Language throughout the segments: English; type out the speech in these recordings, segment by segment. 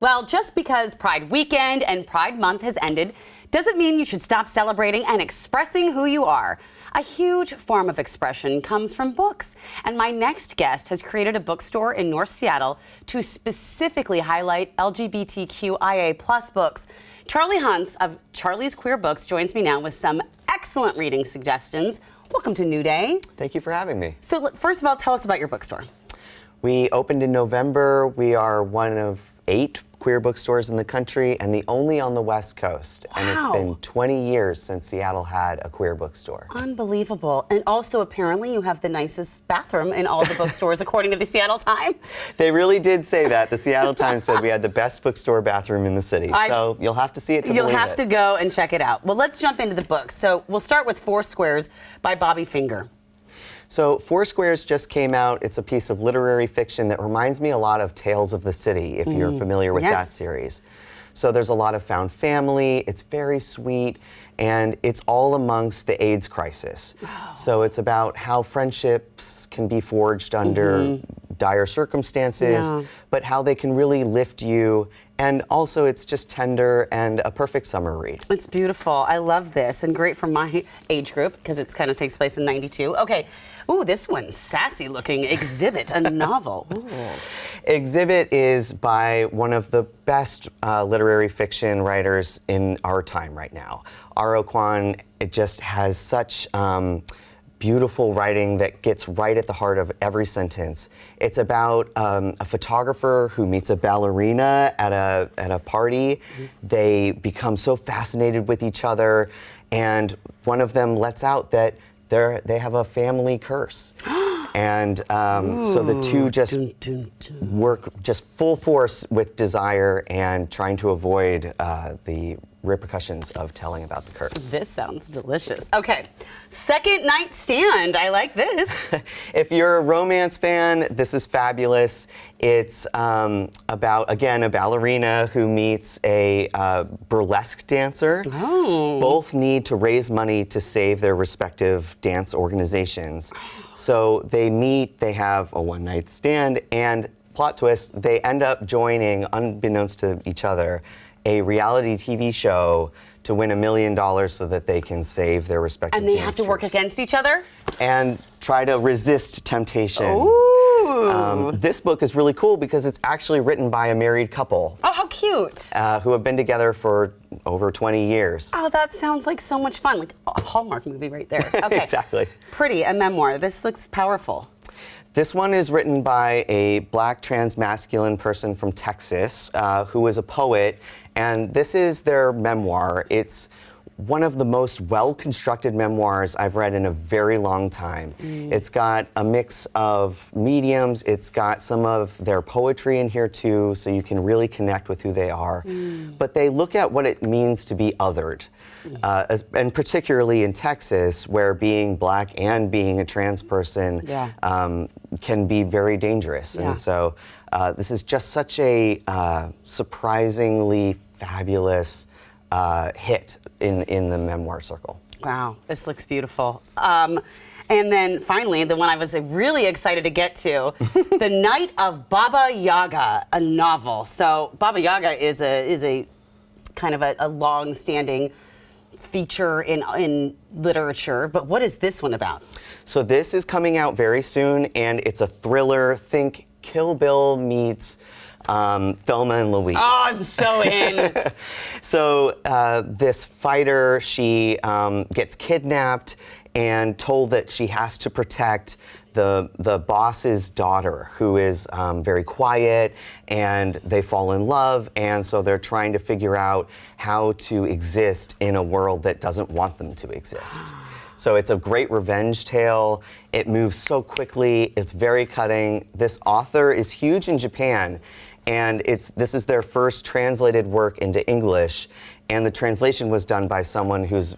Well, just because Pride Weekend and Pride Month has ended doesn't mean you should stop celebrating and expressing who you are. A huge form of expression comes from books, and my next guest has created a bookstore in North Seattle to specifically highlight LGBTQIA+ books. Charlie Huntz of Charlie's Queer Books joins me now with some excellent reading suggestions. Welcome to New Day. Thank you for having me. So first of all, tell us about your bookstore. We opened in November. We are one of 8 queer bookstores in the country and the only on the West Coast. Wow. And it's been 20 years since Seattle had a queer bookstore. Unbelievable. And also, apparently, you have the nicest bathroom in all the bookstores, according to the Seattle Times. They really did say that. The Seattle Times said we had the best bookstore bathroom in the city. So you'll have to see it to believe it. You'll have to go and check it out. Well, let's jump into the books. So we'll start with Four Squares by Bobby Finger. So Four Squares just came out. It's a piece of literary fiction that reminds me a lot of Tales of the City, if you're familiar with that series. So there's a lot of found family. It's very sweet, and it's all amongst the AIDS crisis. Oh. So it's about how friendships can be forged under dire circumstances, but how they can really lift you. And also, it's just tender and a perfect summer read. It's beautiful. I love this, and great for my age group because it kind of takes place in '92. Okay. Ooh, this one's sassy looking. Exhibit, a novel. Ooh. Exhibit is by one of the best literary fiction writers in our time right now. R.O. Kwon. It just has such beautiful writing that gets right at the heart of every sentence. It's about a photographer who meets a ballerina at a party. They become so fascinated with each other, and one of them lets out that they have a family curse. And so the two just work just full force with desire and trying to avoid the repercussions of telling about the curse. This sounds delicious. Okay, Second Night Stand. I like this. If you're a romance fan, this is fabulous. It's about, again, a ballerina who meets a burlesque dancer. Oh. Both need to raise money to save their respective dance organizations. So they meet, they have a one-night stand, and plot twist, they end up joining, unbeknownst to each other, a reality TV show to win $1 million so that they can save their respective And they have to work against each other? And try to resist temptation. Ooh. This book is really cool because it's actually written by a married couple. Oh, how cute. Who have been together for over 20 years. Oh, that sounds like so much fun. Like a Hallmark movie right there. Okay. Exactly. Pretty, a memoir. This looks powerful. This one is written by a black transmasculine person from Texas who is a poet, and this is their memoir. It's one of the most well-constructed memoirs I've read in a very long time. It's got a mix of mediums, it's got some of their poetry in here too, so you can really connect with who they are. But they look at what it means to be othered. And particularly in Texas, where being black and being a trans person can be very dangerous. And so this is just such a surprisingly fabulous hit in the memoir circle. Wow, this looks beautiful. And then finally, the one I was really excited to get to, The Night of Baba Yaga, a novel. So Baba Yaga is a kind of a long-standing feature in literature, but what is this one about? So this is coming out very soon, and it's a thriller. Think Kill Bill meets Thelma and Louise. Oh, I'm so in. So this fighter, she gets kidnapped and told that she has to protect the boss's daughter, who is very quiet, and they fall in love, and so they're trying to figure out how to exist in a world that doesn't want them to exist. So it's a great revenge tale. It moves so quickly. It's very cutting. This author is huge in Japan, and this is their first translated work into English, and the translation was done by someone who's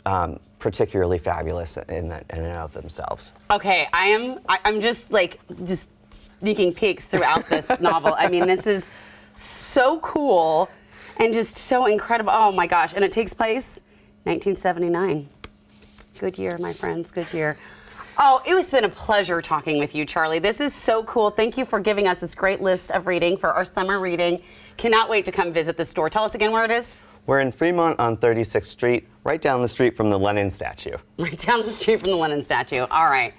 particularly fabulous in and of themselves. Okay, I'm just sneaking peeks throughout this novel. I mean, this is so cool and just so incredible. Oh my gosh, and it takes place 1979. Good year, my friends, good year. Oh, it has been a pleasure talking with you, Charlie. This is so cool. Thank you for giving us this great list of reading for our summer reading. Cannot wait to come visit the store. Tell us again where it is. We're in Fremont on 36th Street, right down the street from the Lenin statue. Right down the street from the Lenin statue. All right.